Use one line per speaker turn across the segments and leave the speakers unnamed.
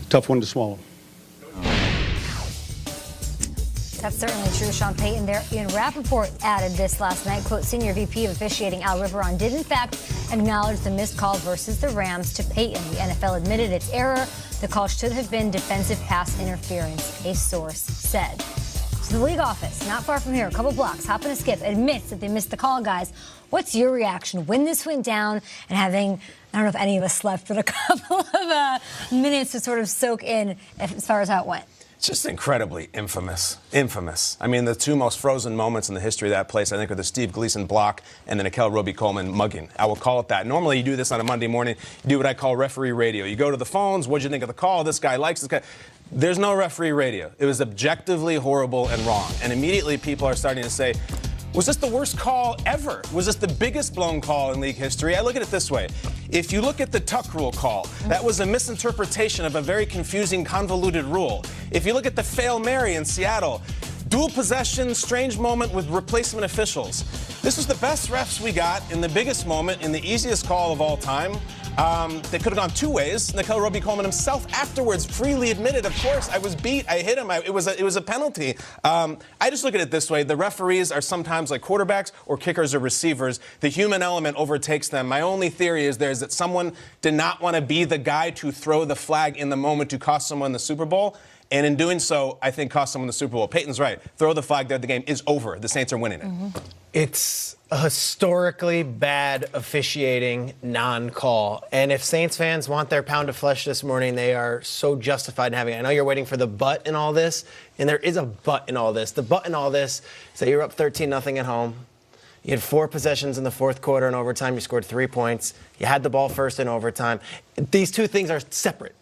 tough one to swallow.
That's certainly true. Sean Payton there. Ian Rappaport added this last night. Quote, Senior VP of Officiating Al Riveron did, in fact, acknowledge the missed call versus the Rams to Payton. The NFL admitted its error. The call should have been defensive pass interference, a source said. So the league office, not far from here, a couple blocks, hop and a skip, admits that they missed the call, guys. What's your reaction when this went down and having, I don't know if any of us slept, but a couple of minutes to sort of soak in as far as how it went?
It's just incredibly infamous. Infamous. I mean, the two most frozen moments in the history of that place, I think, are the Steve Gleason block and the Nickel Roby-Coleman mugging. I will call it that. Normally, you do this on a Monday morning. You do what I call referee radio. You go to the phones. What'd you think of the call? This guy likes this guy. There's no referee radio. It was objectively horrible and wrong. And immediately, people are starting to say, was this the worst call ever? Was this the biggest blown call in league history? I look at it this way. If you look at the Tuck rule call, that was a misinterpretation of a very confusing, convoluted rule. If you look at the Fail Mary in Seattle, dual possession, strange moment with replacement officials. This was the best refs we got in the biggest moment in the easiest call of all time. They could have gone two ways. Nickel Roby-Coleman himself afterwards freely admitted, of course, I was beat, I hit him, it was a penalty. I just look at it this way. The referees are sometimes like quarterbacks or kickers or receivers. The human element overtakes them. My only theory is that someone did not want to be the guy to throw the flag in the moment to cost someone the Super Bowl. And in doing so, I think cost someone the Super Bowl. Peyton's right. Throw the flag there. The game is over. The Saints are winning it.
It's a historically bad officiating non-call. And if Saints fans want their pound of flesh this morning, they are so justified in having it. I know you're waiting for the but in all this, and there is a but in all this. The but in all this is that you're up 13-0 at home. You had 4 possessions in the fourth quarter in overtime. You scored 3 points. You had the ball first in overtime. These two things are separate.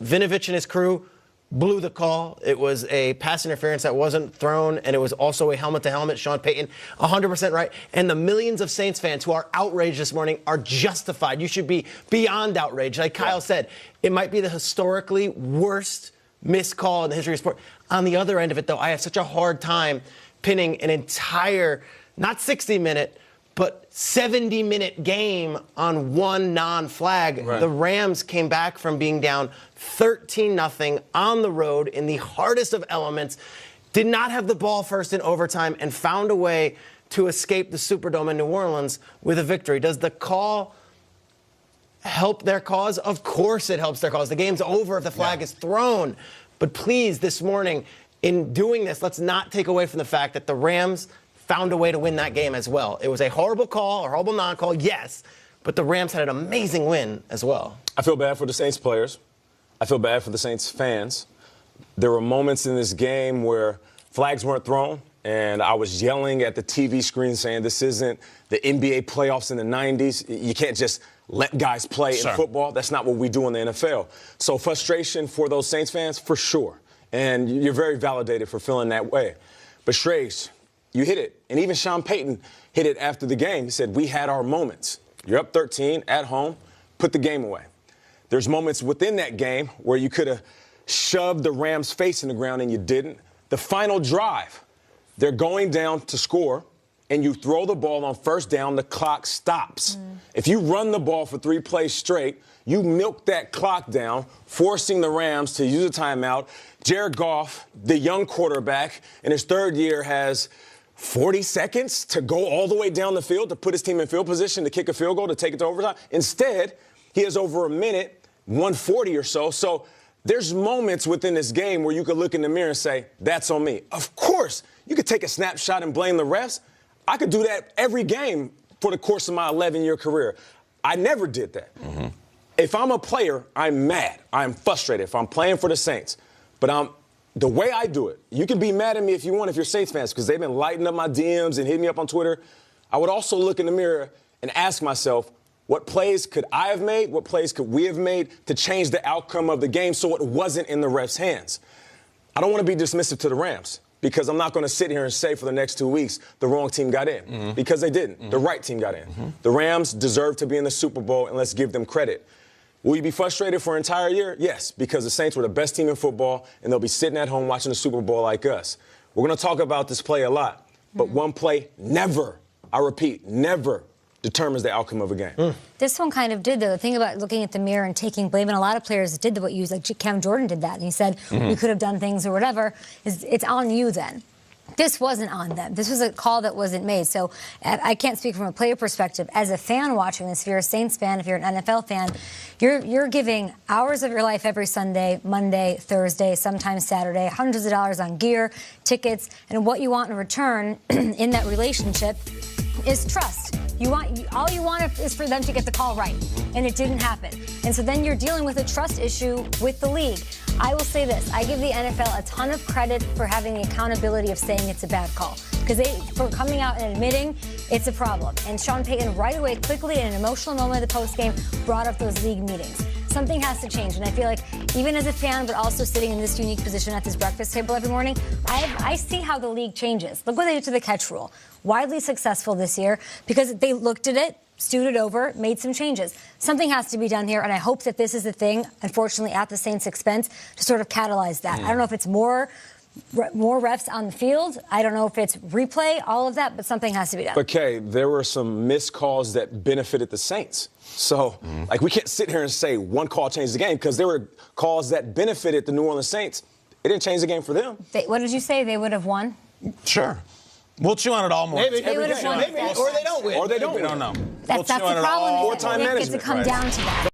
Vinovich and his crew blew the call. It was a pass interference that wasn't thrown, and it was also a helmet-to-helmet. Sean Payton, 100% right. And the millions of Saints fans who are outraged this morning are justified. You should be beyond outraged. Like Kyle said, it might be the historically worst missed call in the history of sport. On the other end of it, though, I have such a hard time pinning an entire, not 60-minute, but 70-minute game on one non-flag. Right. The Rams came back from being down 13-0 on the road in the hardest of elements, did not have the ball first in overtime, and found a way to escape the Superdome in New Orleans with a victory. Does the call help their cause? Of course it helps their cause. The game's over if the flag is thrown. But please, this morning, in doing this, let's not take away from the fact that the Rams found a way to win that game as well. It was a horrible call, a horrible non-call, yes, but the Rams had an amazing win as well.
I feel bad for the Saints players. I feel bad for the Saints fans. There were moments in this game where flags weren't thrown, and I was yelling at the TV screen saying this isn't the NBA playoffs in the 90s. You can't just let guys play in football. That's not what we do in the NFL. So frustration for those Saints fans, for sure. And you're very validated for feeling that way. But Strays, you hit it. And even Sean Payton hit it after the game. He said, we had our moments. You're up 13 at home. Put the game away. There's moments within that game where you could have shoved the Rams' face in the ground and you didn't. The final drive, they're going down to score, and you throw the ball on first down, the clock stops. If you run the ball for 3 plays straight, you milk that clock down, forcing the Rams to use a timeout. Jared Goff, the young quarterback, in his third year has 40 seconds to go all the way down the field to put his team in field position to kick a field goal to take it to overtime. Instead, he has over a minute, 140 or so. So there's moments within this game where you could look in the mirror and say, that's on me. Of course, you could take a snapshot and blame the refs. I could do that every game for the course of my 11-year career. I never did that. If I'm a player, I'm mad. I'm frustrated if I'm playing for the Saints. But the way I do it, you can be mad at me if you want if you're Saints fans because they've been lighting up my DMs and hitting me up on Twitter. I would also look in the mirror and ask myself, what plays could I have made? What plays could we have made to change the outcome of the game so it wasn't in the refs' hands? I don't want to be dismissive to the Rams because I'm not going to sit here and say for the next 2 weeks the wrong team got in because they didn't. The right team got in. The Rams deserve to be in the Super Bowl, and let's give them credit. Will you be frustrated for an entire year? Yes, because the Saints were the best team in football, and they'll be sitting at home watching the Super Bowl like us. We're going to talk about this play a lot, but one play never, I repeat, never determines the outcome of a game.
This one kind of did, though. The thing about looking at the mirror and taking blame, and a lot of players did what you used, like Cam Jordan did that, and he said, we could have done things or whatever, it's on you then. This wasn't on them. This was a call that wasn't made. So I can't speak from a player perspective. As a fan watching this, if you're a Saints fan, if you're an NFL fan, you're giving hours of your life every Sunday, Monday, Thursday, sometimes Saturday, hundreds of dollars on gear, tickets, and what you want in return in that relationship is trust. All you want is for them to get the call right, and it didn't happen. And so then you're dealing with a trust issue with the league. I will say this, I give the NFL a ton of credit for having the accountability of saying it's a bad call, because for coming out and admitting it's a problem. And Sean Payton right away, quickly, in an emotional moment of the postgame, brought up those league meetings. Something has to change, and I feel like even as a fan, but also sitting in this unique position at this breakfast table every morning, I see how the league changes. Look what they did to the catch rule. Widely successful this year because they looked at it, stewed it over, made some changes. Something has to be done here, and I hope that this is the thing, unfortunately, at the Saints' expense, to sort of catalyze that. I don't know if it's more refs on the field. I don't know if it's replay, all of that, but something has to be done.
But, Kay, there were some missed calls that benefited the Saints. So, we can't sit here and say one call changed the game, because there were calls that benefited the New Orleans Saints. It didn't change the game for them.
What did you say? They would have won?
Sure. We'll chew on it all morning.
Maybe.
They would have won.
Maybe. Or they don't win.
Or they don't
We
win.
don't know.
That's the problem.
Or time
I think it's to
management.
come down to that.